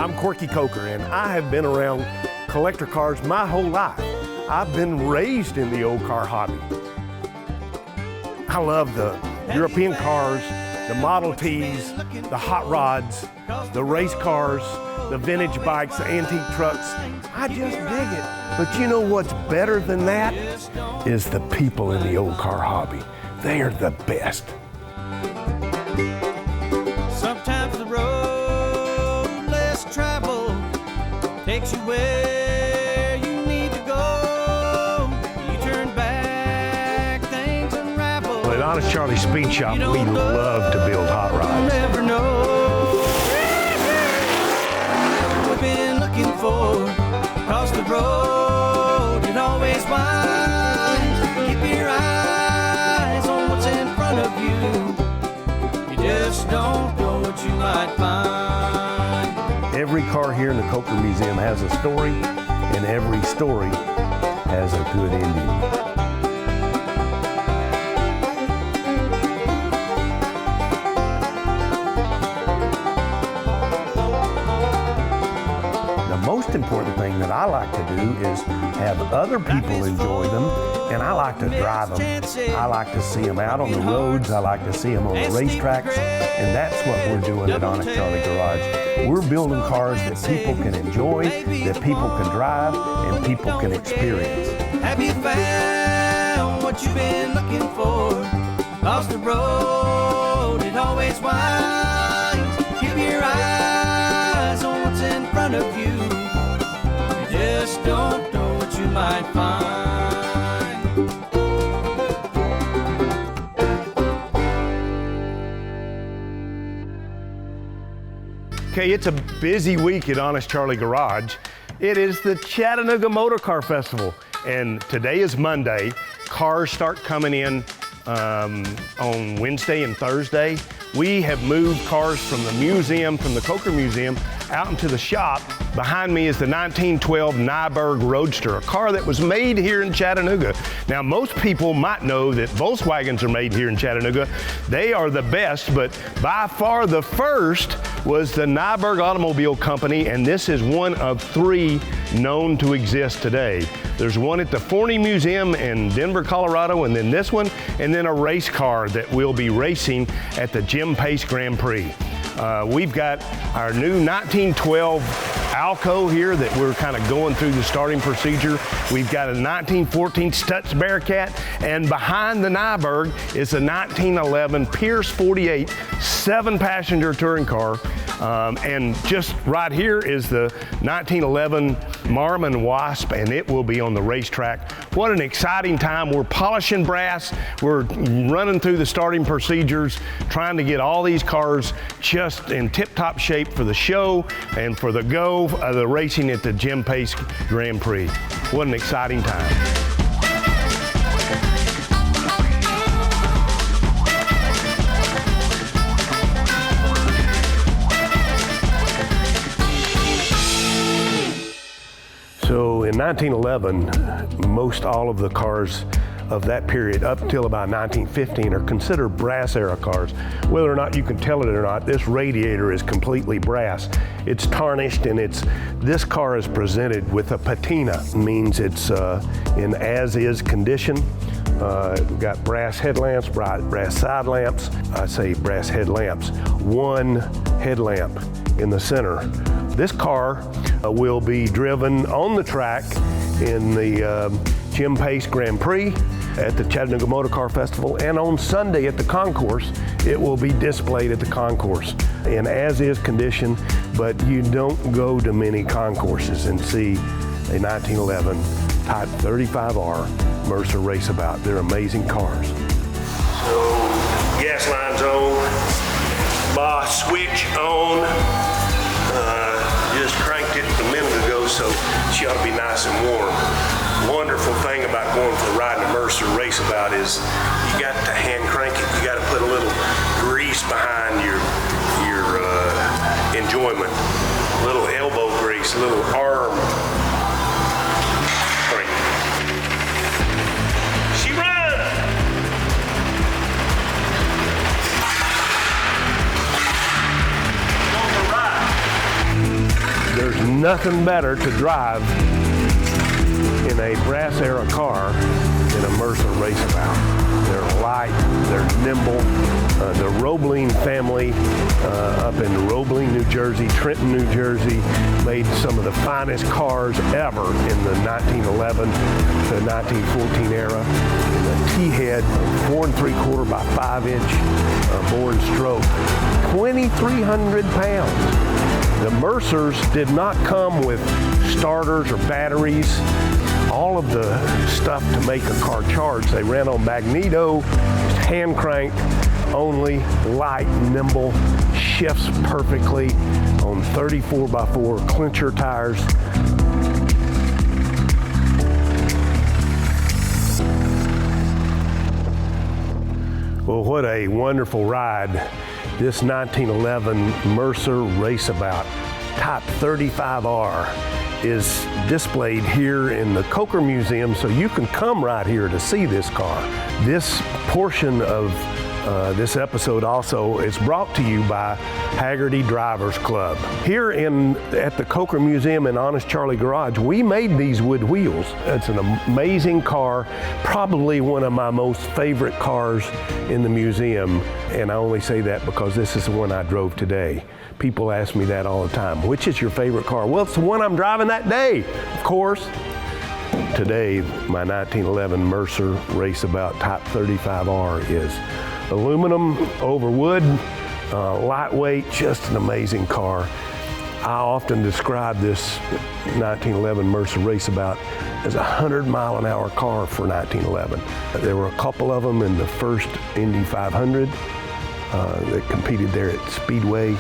I'm Corky Coker, and I have been around collector cars my whole life. I've been raised in the old car hobby. I love the European cars, the Model Ts, the hot rods, the race cars, the vintage bikes, the antique trucks. I just dig it. But you know what's better than that? Is the people in the old car hobby. They are the best. Sometimes the road less traveled takes you where you need to go. You turn back, things unravel. At Honest Charley Speed Shop, we love to build hot rods. You never know what we've been looking for. Across the road, it always winds. Keep your eyes on what's in front of you. You just don't know what you might find. Every car here in the Coker Museum has a story, and every story has a good ending. The most important thing that I like to do is have other people enjoy them, and I like to drive them. I like to see them out on the roads. I like to see them on the racetracks, and that's what we're doing at Honest Charley Garage. We're building cars that people can enjoy, that people can drive, and people can experience. Have you found what you've been looking for? Across the road, it always winds. Keep your eyes on what's in front of you. You just don't know what you might find. Okay, it's a busy week at Honest Charley Garage. It is the Chattanooga Motorcar Festival, and today is Monday. Cars start coming in on Wednesday and Thursday. We have moved cars from the museum, from the Coker Museum, out into the shop. Behind me is the 1912 Nyberg Roadster, a car that was made here in Chattanooga. Now, most people might know that Volkswagens are made here in Chattanooga. They are the best, but by far the first was the Nyberg Automobile Company, and this is one of 3 known to exist today. There's one at the Forney Museum in Denver, Colorado, and then this one, and then a race car that will be racing at the Jim Pace Grand Prix. We've got our new 1912 Alco here that we're kind of going through the starting procedure. We've got a 1914 Stutz Bearcat, and behind the Nyberg is a 1911 Pierce 48 7-passenger touring car. And just right here is the 1911 Marmon Wasp, and it will be on the racetrack. What an exciting time. We're polishing brass. We're running through the starting procedures, trying to get all these cars just in tip-top shape for the show and for the go of the racing at the Jim Pace Grand Prix. What an exciting time. So in 1911, most all of the cars of that period up till about 1915 are considered brass era cars. Whether or not you can tell it or not, this radiator is completely brass. It's tarnished, and this car is presented with a patina. It means it's in as-is condition. We've got brass headlamps, brass side lamps. I say brass headlamps. One headlamp in the center. This car will be driven on the track in the Jim Pace Grand Prix at the Chattanooga Motorcar Festival, and on Sunday at the concourse, it will be displayed at the concourse in as-is condition, but you don't go to many concourses and see a 1911 Type 35R Mercer Raceabout. They're amazing cars. So, gas line's on, boss switch on. Just cranked it a minute ago, so she ought to be nice and warm. Wonderful thing about going for a ride in a Mercer Raceabout is you got to hand crank it. You got to put a little grease behind your enjoyment. A little elbow grease, a little arm crank. She runs! On the ride. nothing better to drive in a brass era car than a Mercer Raceabout. They're light, they're nimble. The Roebling family up in Roebling, New Jersey, Trenton, New Jersey, made some of the finest cars ever in the 1911 to 1914 era. And the T-head, 4 3/4 by 5 inch bore and stroke, 2,300 pounds. The Mercers did not come with starters or batteries. All of the stuff to make a car charge, they ran on magneto, hand cranked only, light, nimble, shifts perfectly on 34x4 clincher tires. Well, what a wonderful ride. This 1911 Mercer Raceabout Type 35R is displayed here in the Coker Museum, so you can come right here to see this car. This portion of this episode also is brought to you by Hagerty Drivers Club. Here at the Coker Museum in Honest Charley Garage, we made these wood wheels. It's an amazing car, probably one of my most favorite cars in the museum, and I only say that because this is the one I drove today. People ask me that all the time. Which is your favorite car? Well, it's the one I'm driving that day, of course. Today, my 1911 Mercer Raceabout Type 35R is aluminum over wood, lightweight, just an amazing car. I often describe this 1911 Mercer Raceabout as a 100-mile-an-hour car for 1911. There were a couple of them in the first Indy 500 that competed there at Speedway,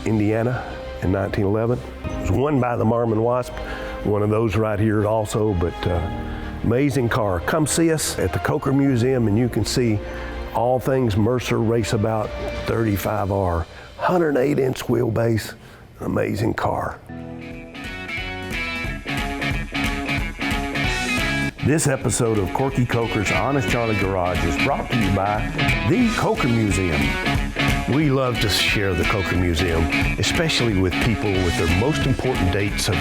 Indiana in 1911. It was won by the Marmon Wasp, one of those right here also, but amazing car. Come see us at the Coker Museum and you can see all things Mercer Raceabout 35R, 108-inch wheelbase, amazing car. This episode of Corky Coker's Honest Charley Garage is brought to you by the Coker Museum. We love to share the Coker Museum, especially with people with their most important dates of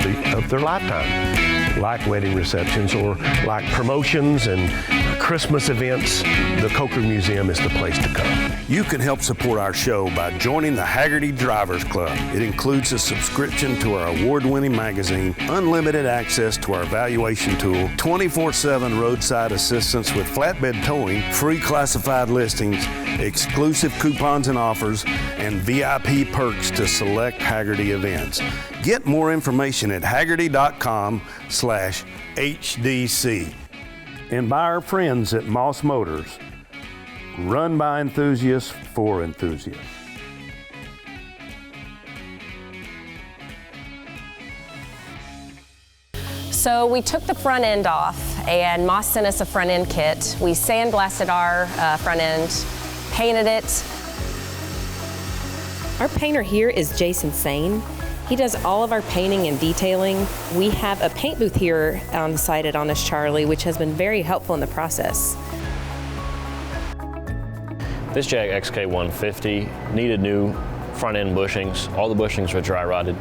their lifetime, like wedding receptions or like promotions and Christmas events. The Coker Museum is the place to come. You can help support our show by joining the Hagerty Drivers Club. It includes a subscription to our award-winning magazine, unlimited access to our valuation tool, 24/7 roadside assistance with flatbed towing, free classified listings, exclusive coupons and offers, and VIP perks to select Hagerty events. Get more information at hagerty.com/HDC. And by our friends at Moss Motors, run by enthusiasts for enthusiasts. So we took the front end off and Moss sent us a front end kit. We sandblasted our front end, painted it. Our painter here is Jason Sane. He does all of our painting and detailing. We have a paint booth here on the site at Honest Charley, which has been very helpful in the process. This Jag XK150 needed new front end bushings. All the bushings were dry rotted.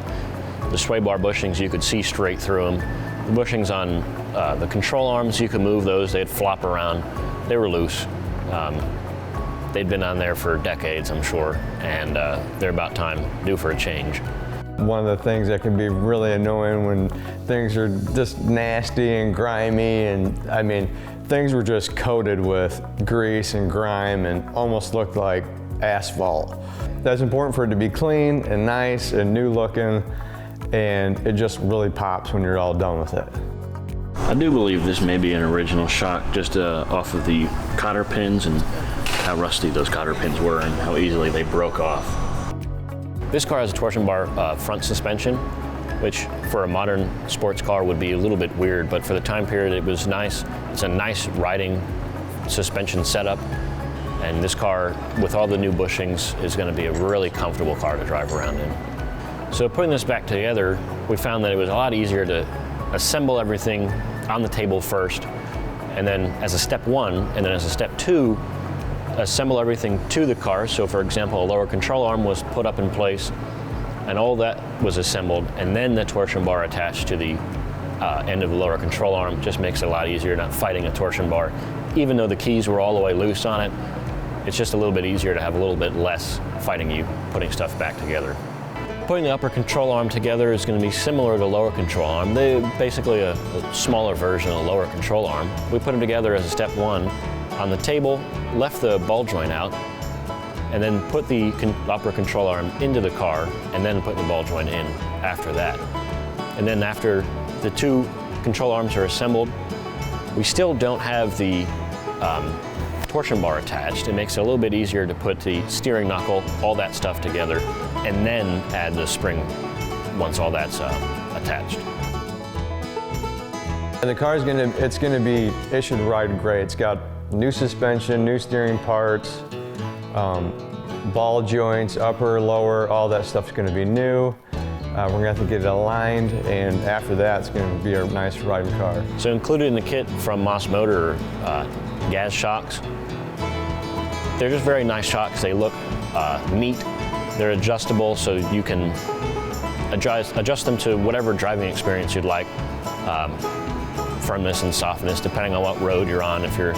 The sway bar bushings, you could see straight through them. The bushings on the control arms, you could move those, they'd flop around. They were loose. They'd been on there for decades, I'm sure, and they're about time due for a change. One of the things that can be really annoying when things are just nasty and grimy, and I mean, things were just coated with grease and grime and almost looked like asphalt. That's important for it to be clean and nice and new looking, and it just really pops when you're all done with it. I do believe this may be an original shock just off of the cotter pins and how rusty those cotter pins were and how easily they broke off. This car has a torsion bar front suspension, which for a modern sports car would be a little bit weird, but for the time period it was nice. It's a nice riding suspension setup, and this car, with all the new bushings, is going to be a really comfortable car to drive around in. So putting this back together, we found that it was a lot easier to assemble everything on the table first, and then as a step one, and then as a step two, assemble everything to the car. So for example, a lower control arm was put up in place, and all that was assembled, and then the torsion bar attached to the end of the lower control arm just makes it a lot easier not fighting a torsion bar. Even though the keys were all the way loose on it, it's just a little bit easier to have a little bit less fighting you putting stuff back together. Putting the upper control arm together is going to be similar to the lower control arm. They're basically a smaller version of the lower control arm. We put them together as a step one on the table, left the ball joint out, and then put the upper control arm into the car, and then put the ball joint in after that. And then after the two control arms are assembled, we still don't have the torsion bar attached. It makes it a little bit easier to put the steering knuckle, all that stuff together, and then add the spring once all that's attached. And the car is it's gonna be, it should ride great. It's got new suspension, new steering parts, ball joints, upper, lower, all that stuff's gonna be new. We're gonna have to get it aligned, and after that, it's gonna be a nice riding car. So included in the kit from Moss Motor are gas shocks. They're just very nice shocks. They look neat. They're adjustable, so you can adjust them to whatever driving experience you'd like. Firmness and softness, depending on what road you're on, if you're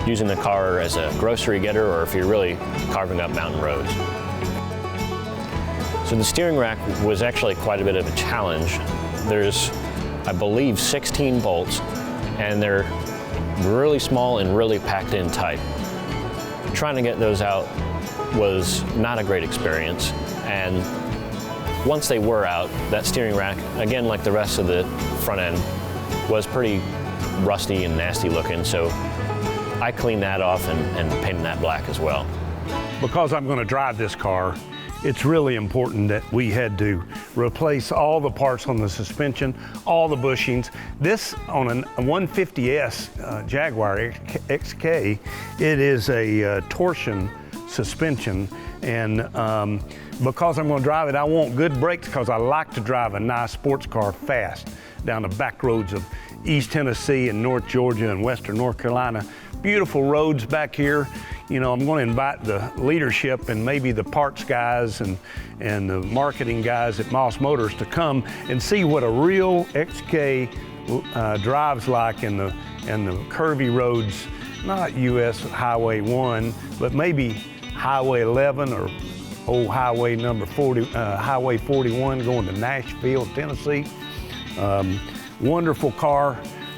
using the car as a grocery getter or if you're really carving up mountain roads. So the steering rack was actually quite a bit of a challenge. There's, I believe, 16 bolts, and they're really small and really packed in tight. Trying to get those out was not a great experience, and once they were out, that steering rack, again like the rest of the front end, was pretty rusty and nasty looking, so I cleaned that off and painted that black as well. Because I'm going to drive this car, it's really important that we had to replace all the parts on the suspension, all the bushings. This on a 150S Jaguar XK, it is a torsion suspension, and because I'm going to drive it, I want good brakes because I like to drive a nice sports car fast down the back roads of East Tennessee and North Georgia and Western North Carolina. Beautiful roads back here. You know, I'm going to invite the leadership and maybe the parts guys and the marketing guys at Moss Motors to come and see what a real XK drives like in the curvy roads, not US Highway 1, but maybe Highway 11 or old Highway number 40, Highway 41 going to Nashville, Tennessee. Wonderful car.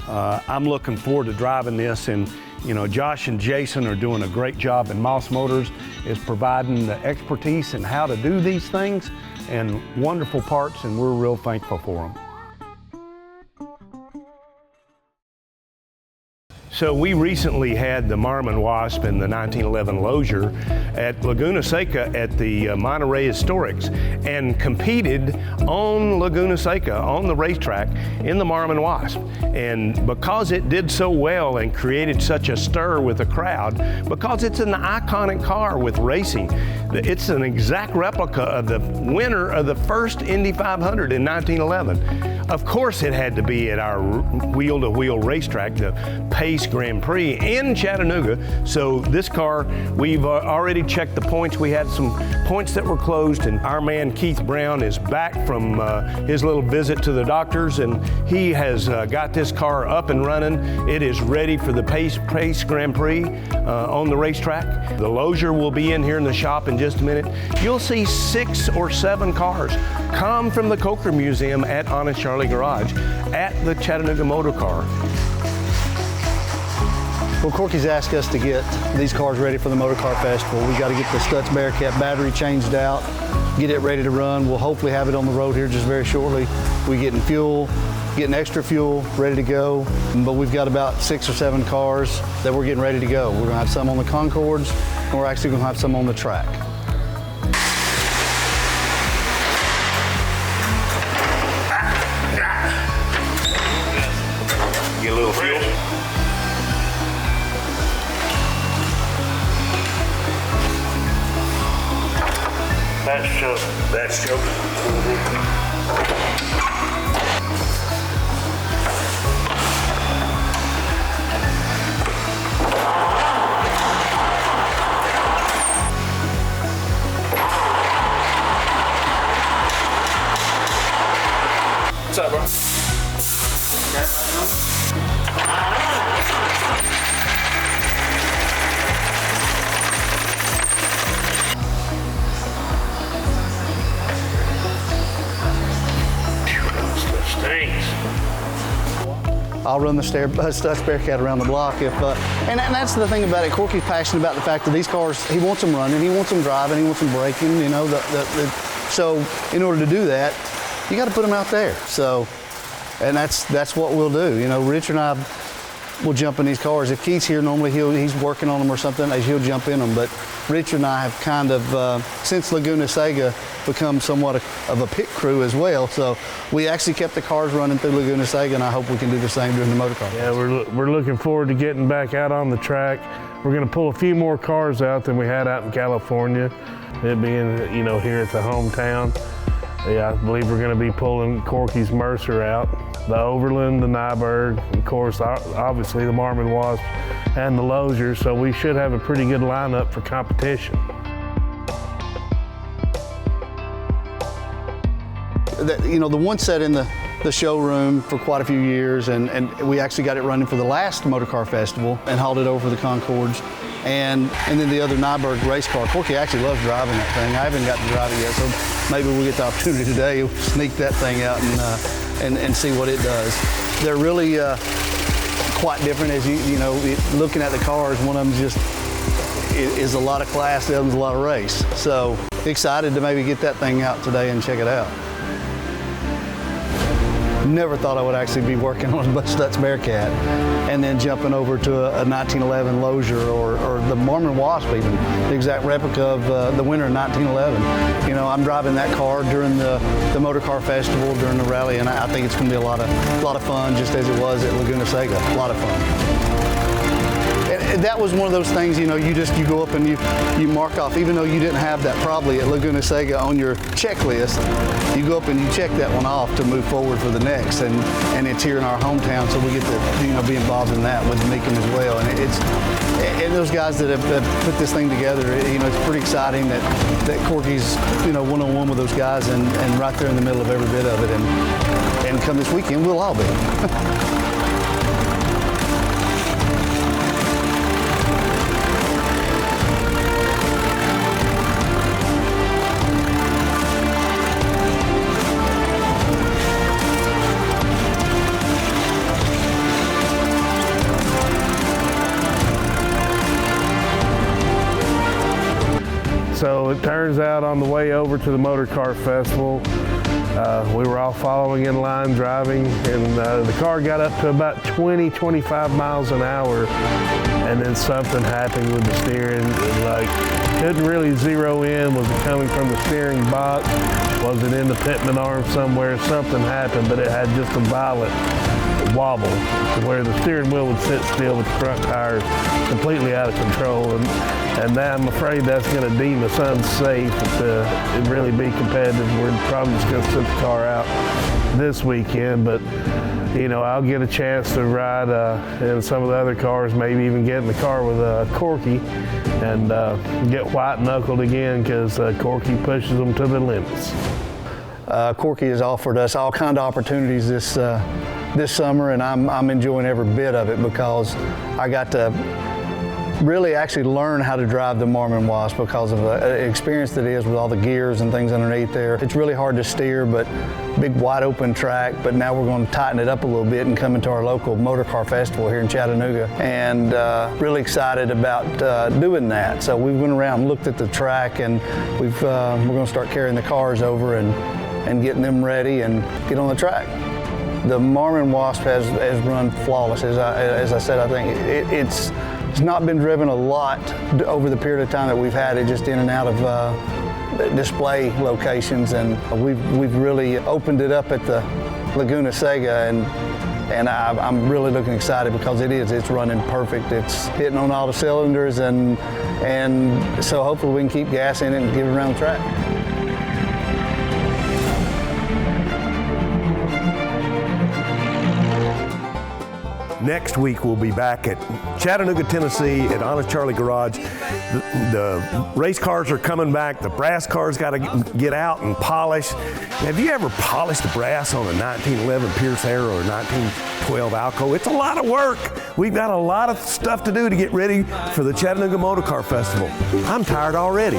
I'm looking forward to driving this, and you know, Josh and Jason are doing a great job, and Moss Motors is providing the expertise in how to do these things and wonderful parts, and we're real thankful for them. So we recently had the Marmon Wasp and the 1911 Lozier at Laguna Seca at the Monterey Historics and competed on Laguna Seca on the racetrack in the Marmon Wasp. And because it did so well and created such a stir with the crowd, because it's an iconic car with racing, it's an exact replica of the winner of the first Indy 500 in 1911. Of course it had to be at our wheel-to-wheel racetrack, the Pace Grand Prix in Chattanooga. So this car, we've already checked the points. We had some points that were closed, and our man Keith Brown is back from his little visit to the doctors, and he has got this car up and running. It is ready for the Pace Grand Prix on the racetrack. The Lozier will be in here in the shop in just a minute. You'll see 6 or 7 cars come from the Coker Museum at Honest Charley Garage at the Chattanooga Motorcar. Well, Corky's asked us to get these cars ready for the Motorcar Festival. We got to get the Stutz Bearcat battery changed out, get it ready to run. We'll hopefully have it on the road here just very shortly. We're getting fuel, getting extra fuel, ready to go. But we've got about 6 or 7 cars that we're getting ready to go. We're going to have some on the Concords, and we're actually going to have some on the track. Get a little fuel. That's choke. That's choke. What's up, bro? I'll run the Stutz Bearcat around the block if, and that's the thing about it. Corky's passionate about the fact that these cars, he wants them running, he wants them driving, he wants them braking, you know. So in order to do that, you got to put them out there. So, and that's what we'll do. You know, Richard and I will jump in these cars. If Keith's here, normally he's working on them or something, he'll jump in them. But Richard and I have kind of, since Laguna Seca, become somewhat of a pit crew as well. So we actually kept the cars running through Laguna Seca, and I hope we can do the same during the motor car. Yeah, we're looking forward to getting back out on the track. We're going to pull a few more cars out than we had out in California, it being, you know, here at the hometown. Yeah, I believe we're going to be pulling Corky's Mercer out, the Overland, the Nyberg, of course, obviously the Marmon Wasp and the Lozier, so we should have a pretty good lineup for competition. You know, the one set in the showroom for quite a few years, and we actually got it running for the last Motor Car Festival and hauled it over the Concords. And then the other Nyberg race car. Corky actually loves driving that thing. I haven't gotten to drive it yet, so maybe we'll get the opportunity today to sneak that thing out and see what it does. They're really quite different, as you know, looking at the cars. One of them just is a lot of class, the other one's a lot of race. So excited to maybe get that thing out today and check it out. Never thought I would actually be working on a Stutz Bearcat and then jumping over to a 1911 Lozier or the Marmon Wasp, even the exact replica of the winter of 1911. You know, I'm driving that car during the Motor Car Festival, during the rally, and I think it's going to be a lot of fun, just as it was at Laguna Seca. A lot of fun. And that was one of those things, you know, you go up and you mark off, even though you didn't have that probably at Laguna Seca on your checklist, you go up and you check that one off to move forward for the next. And it's here in our hometown, so we get to, you know, be involved in that with Meekum as well. And those guys that have put this thing together, you know, it's pretty exciting that Corky's, you know, one-on-one with those guys and right there in the middle of every bit of it. And come this weekend, we'll all be. So it turns out on the way over to the Motor Car Festival, we were all following in line driving, and the car got up to about 20-25 miles an hour, and then something happened with the steering. Like, couldn't really zero in. Was it coming from the steering box? Was it in the pitman arm somewhere? Something happened, but it had just a violent wobble to where the steering wheel would sit still with the front tires completely out of control. And now I'm afraid that's going to deem us unsafe to really be competitive. We're probably just going to sit the car out this weekend, but you know, I'll get a chance to ride in some of the other cars, maybe even get in the car with Corky and get white-knuckled again, because Corky pushes them to the limits. Corky has offered us all kinds of opportunities this summer, and I'm enjoying every bit of it, because I got to really actually learn how to drive the Marmon Wasp because of the experience that it is with all the gears and things underneath there. It's really hard to steer, but big wide open track, but now we're going to tighten it up a little bit and come into our local Motor Car Festival here in Chattanooga, and really excited about doing that. So we went around and looked at the track, and we're going to start carrying the cars over and getting them ready and get on the track. The Marmon Wasp has run flawless. As I said, I think it's not been driven a lot over the period of time that we've had it, just in and out of display locations, and we've really opened it up at the Laguna Seca, and I'm really looking excited because it's running perfect. It's hitting on all the cylinders, and so hopefully we can keep gas in it and get it around the track. Next week we'll be back at Chattanooga, Tennessee at Honest Charley Garage. The race cars are coming back. The brass cars got to get out and polish. Have you ever polished the brass on a 1911 Pierce Arrow or 1912 Alco? It's a lot of work. We've got a lot of stuff to do to get ready for the Chattanooga Motorcar Festival. I'm tired already.